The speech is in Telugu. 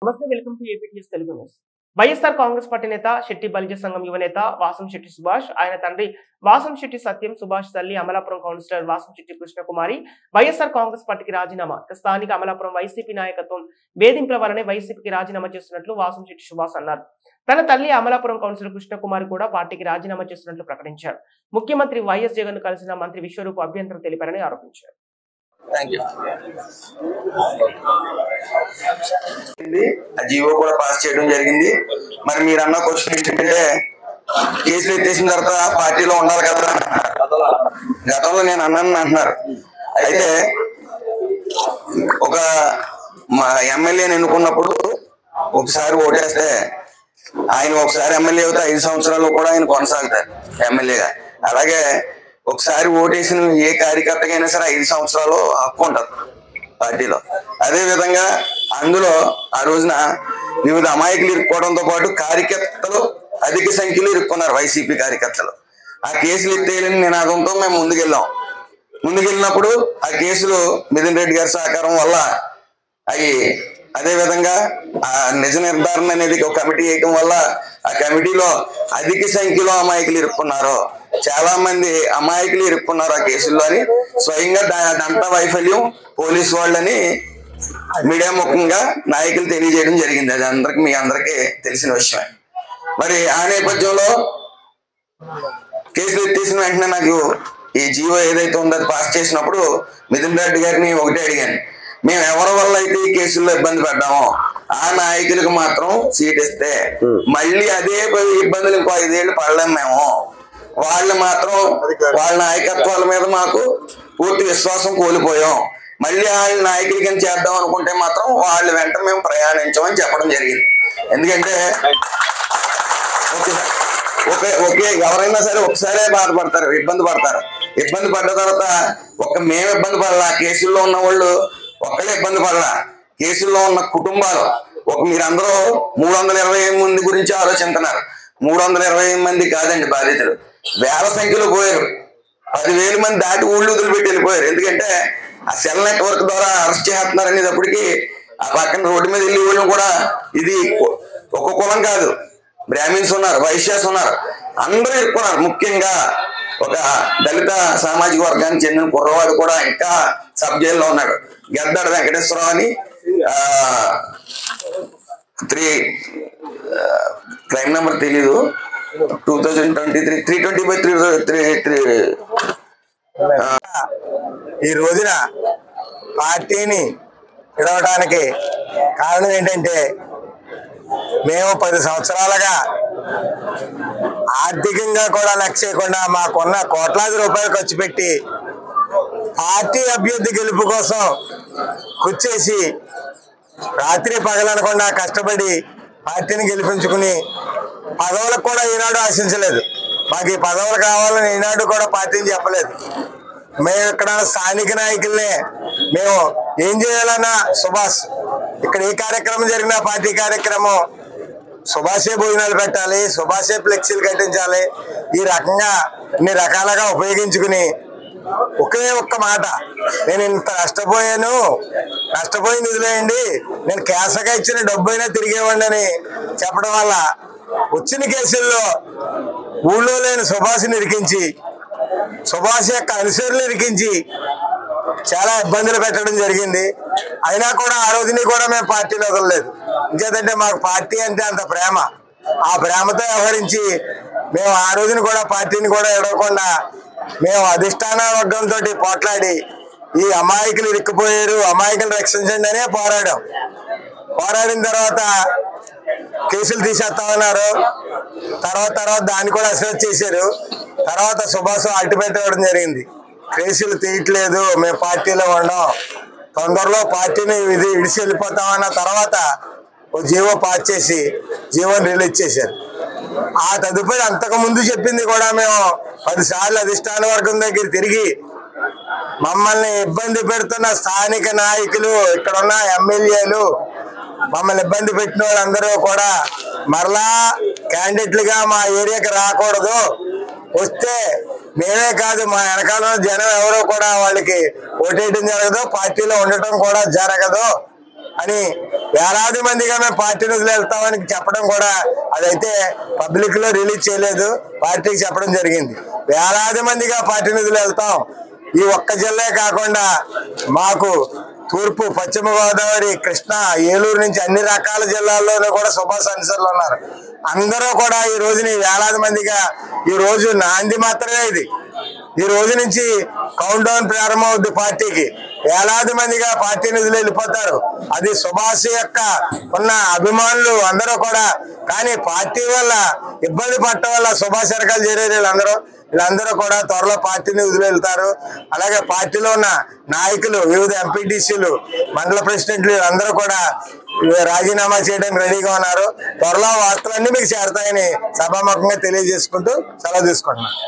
నమస్తే, welcome to AP news Telugu news. YSR Congress party నేత శెట్టి బలిజ సంఘం యువనేత వాసంశెట్టి సుభాష్, ఆయన తండ్రి వాసంశెట్టి సత్యం, సుభాష్ తల్లి అమలాపురం కౌన్సిలర్ వాసంశెట్టి కృష్ణకుమారి వైఎస్ఆర్ కాంగ్రెస్ పార్టీకి రాజీనామా. స్థానిక అమలాపురం వైసీపీ నాయకత్వం వేధింపుల వల్లనే వైసీపీకి రాజీనామా చేస్తున్నట్లు వాసంశెట్టి సుభాష్ అన్నారు. తన తల్లి అమలాపురం కౌన్సిలర్ కృష్ణకుమారి కూడా పార్టీకి రాజీనామా చేస్తున్నట్లు ప్రకటించారు. ముఖ్యమంత్రి వైఎస్ జగన్ కలిసిన మంత్రి విశ్వరూప్ అభ్యంతరం తెలిపారని ఆరోపించారు. జీవో కూడా పాస్ చేయడం జరిగింది. మరి మీరు అన్న క్వశ్చన్ ఏంటంటే కేసులు ఎత్తేసిన తర్వాత పార్టీలో ఉండాలి కదా, గతంలో నేను అన్నాను అంటున్నారు. అయితే ఒక మా ఎమ్మెల్యేని ఎన్నుకున్నప్పుడు ఒకసారి ఓటేస్తే ఆయన ఒకసారి ఎమ్మెల్యే అవుతే 5 సంవత్సరాలు కూడా ఆయన కొనసాగుతారు ఎమ్మెల్యేగా. అలాగే ఒకసారి ఓటేసిన ఏ కార్యకర్తకైనా సరే 5 సంవత్సరాలు హక్కు ఉంటుంది పార్టీలో. అదే విధంగా అందులో ఆ రోజున వివిధ అమాయకులు ఇరుక్కోవడంతో పాటు కార్యకర్తలు అధిక సంఖ్యలో ఇరుక్కున్నారు, వైసీపీ కార్యకర్తలు. ఆ కేసులు ఎత్తేయాలని నినాదంతో మేము ముందుకెళ్ళినప్పుడు ఆ కేసులు మిథున్ రెడ్డి గారి సహకారం వల్ల అవి, అదే విధంగా ఆ నిజ నిర్ధారణ అనేది ఒక కమిటీ వేయటం వల్ల ఆ కమిటీలో అధిక సంఖ్యలో అమాయకులు ఇరుక్కున్నారు. చాలా మంది అమాయకులు ఇరుక్కున్నారు ఆ కేసుల్లో అని స్వయంగా అదంతా వైఫల్యం పోలీసు వాళ్ళని మీడియా ముఖంగా నాయకులు తెలియజేయడం జరిగింది. అది మీ అందరికీ తెలిసిన విషయమే. మరి ఆ నేపథ్యంలో కేసులు ఎత్తేసిన వెంటనే నాకు ఈ జీవో ఏదైతే ఉందో అది పాస్ చేసినప్పుడు మిథున్ రెడ్డి గారిని ఒకటే అడిగాను, మేము ఎవరి వల్ల అయితే ఈ కేసుల్లో ఇబ్బంది పడ్డామో ఆ నాయకులకు మాత్రం సీట్ ఇస్తే మళ్ళీ అదే ఇబ్బందులు ఇంకో 5 ఏళ్ళు పడలేము మేము. వాళ్ళు మాత్రం వాళ్ళ నాయకత్వాల మీద మాకు పూర్తి విశ్వాసం కోల్పోయాం. మళ్ళీ వాళ్ళ నాయకులకి చేద్దాం అనుకుంటే మాత్రం వాళ్ళ వెంట మేము ప్రయాణించామని చెప్పడం జరిగింది. ఎందుకంటే ఒకే ఎవరైనా సరే ఒకసారే బాధపడతారు, ఇబ్బంది పడతారు. ఇబ్బంది పడ్డ తర్వాత మేము ఇబ్బంది పడలా, కేసుల్లో ఉన్న వాళ్ళు ఒక్కలే ఇబ్బంది పడలా, కేసుల్లో ఉన్న కుటుంబాలు మీరందరూ 320 మంది గురించి ఆలోచిస్తున్నారు. 320 మంది కాదండి బాధితులు, వేల సంఖ్యలో పోయారు. 10,000 మంది దాటి ఊళ్ళు వదిలిపెట్టి వెళ్ళిపోయారు. ఎందుకంటే ఆ సెల్ నెట్వర్క్ ద్వారా అరెస్ట్ చేస్తున్నారు అనేటప్పటికీ ఆ పక్కన రోడ్డు మీద వెళ్ళి వాళ్ళు కూడా ఇది ఒక కులం కాదు, బ్రాహ్మిన్స్ ఉన్నారు, వైశ్యాస్ ఉన్నారు, అందరూ ఇరుక్కున్నారు. ముఖ్యంగా ఒక దళిత సామాజిక వర్గానికి చెందిన కుర్రవాడు కూడా ఇంకా సబ్ జైల్లో ఉన్నాడు. గద్దాడ వెంకటేశ్వరరావు అని 3 క్రైమ్ నెంబర్ తెలీదు, 2023 320/333. ఈ రోజున పార్టీని విడవడానికి కారణం ఏంటంటే మేము 10 సంవత్సరాలుగా ఆర్థికంగా కూడా లెక్క చేయకుండా మాకున్న కోట్లాది రూపాయలు ఖర్చు పెట్టి పార్టీ అభ్యర్థి గెలుపు కోసం కృషి రాత్రి పగలనకుండా కష్టపడి పార్టీని గెలిపించుకుని పదవులకు కూడా ఈనాడు ఆశించలేదు. మాకు ఈ పదవులు కావాలని ఈనాడు కూడా పార్టీని చెప్పలేదు. మేము ఇక్కడ స్థానిక నాయకుల్ని మేము ఏం చేయాలన్నా సుభాష్ ఇక్కడ ఏ కార్యక్రమం జరిగినా పార్టీ కార్యక్రమం సుభాషే భోజనాలు పెట్టాలి, సుభాషే ఫ్లెక్సీలు కట్టించాలి, ఈ రకంగా ఇన్ని రకాలుగా ఉపయోగించుకుని ఒకే ఒక్క మాట, నేను ఇంత నష్టపోయి నిధులేయండి, నేను కేసగా ఇచ్చిన డబ్బు అయినా తిరిగేవ్వండి అని చెప్పడం వల్ల వచ్చిన కేసుల్లో ఊళ్ళో లేని సుభాష్ని ఇరికించి, సుభాష్ యొక్క అనుసరులు ఇరికించి చాలా ఇబ్బందులు పెట్టడం జరిగింది. అయినా కూడా ఆ రోజుని కూడా మేము పార్టీని వదలలేదు. ఇంకేదంటే మాకు పార్టీ అంటే అంత ప్రేమ. ఆ ప్రేమతో వ్యవహరించి మేము ఆ రోజుని కూడా పార్టీని కూడా ఎడవకుండా మేము అధిష్టాన వర్గంతో పోట్లాడి ఈ అమాయకులు ఇరుక్కుపోయారు, అమాయకులు రక్షించండి అనే పోరాడిన తర్వాత కేసులు తీసేస్తామన్నారు. తర్వాత దాన్ని కూడా అసెస్ చేశారు. తర్వాత సుభాష్ అల్టిమేట్ ఇవ్వడం జరిగింది, కేసులు తీయట్లేదు, మేము పార్టీలో ఉండం, తొందరలో పార్టీని విడిచి వెళ్ళిపోతామన్న తర్వాత ఓ జీవో పాస్ చేసి జీవోని రిలీజ్ చేశారు. ఆ తదుపరి అంతకు ముందు చెప్పింది కూడా మేము 10 సార్లు అధిష్టాన వర్గం దగ్గర తిరిగి మమ్మల్ని ఇబ్బంది పెడుతున్న స్థానిక నాయకులు, ఇక్కడున్న ఎమ్మెల్యేలు, మమ్మల్ని ఇబ్బంది పెట్టిన వాళ్ళందరూ కూడా మరలా క్యాండిడేట్లుగా మా ఏరియాకి రాకూడదు, వస్తే మేమే కాదు మా వెనకాల జనం ఎవరో కూడా వాళ్ళకి ఓటేయడం జరగదు, పార్టీలో ఉండటం కూడా జరగదు అని వేలాది మందిగా మేము పార్టీ నిధులు వెళ్తామని చెప్పడం కూడా అదైతే పబ్లిక్ లో రిలీజ్ చేయలేదు, పార్టీకి చెప్పడం జరిగింది. వేలాది మందిగా పార్టీ నిధులు వెళ్తాం. ఈ ఒక్క జిల్లా కాకుండా మాకు తూర్పు, పశ్చిమ గోదావరి, కృష్ణా, ఏలూరు నుంచి అన్ని రకాల జిల్లాల్లోనూ కూడా సుభాష్ అనుసరులు ఉన్నారు. అందరూ కూడా ఈ రోజుని వేలాది మందిగా, ఈ రోజు నాంది మాత్రమే ఇది. ఈ రోజు నుంచి కౌంట్ డౌన్ ప్రారంభమవుద్ది పార్టీకి. వేలాది మందిగా పార్టీ నిధులు వెళ్ళిపోతారు. అది సుభాష్ యొక్క ఉన్న అభిమానులు అందరూ కూడా. కానీ పార్టీ వల్ల ఇబ్బంది పడటం వల్ల సుభాష్ వెనకాల చేరారు వీళ్ళందరూ కూడా త్వరలో పార్టీ నిధులు వెళ్తారు. అలాగే పార్టీలో ఉన్న నాయకులు, వివిధ ఎంపీటీసీలు, మండల ప్రెసిడెంట్లు అందరూ కూడా రాజీనామా చేయడానికి రెడీగా ఉన్నారు. త్వరలో వార్తలన్నీ మీకు చేరతాయని సభాముఖంగా తెలియజేసుకుంటూ సెలవు తీసుకుంటున్నాను.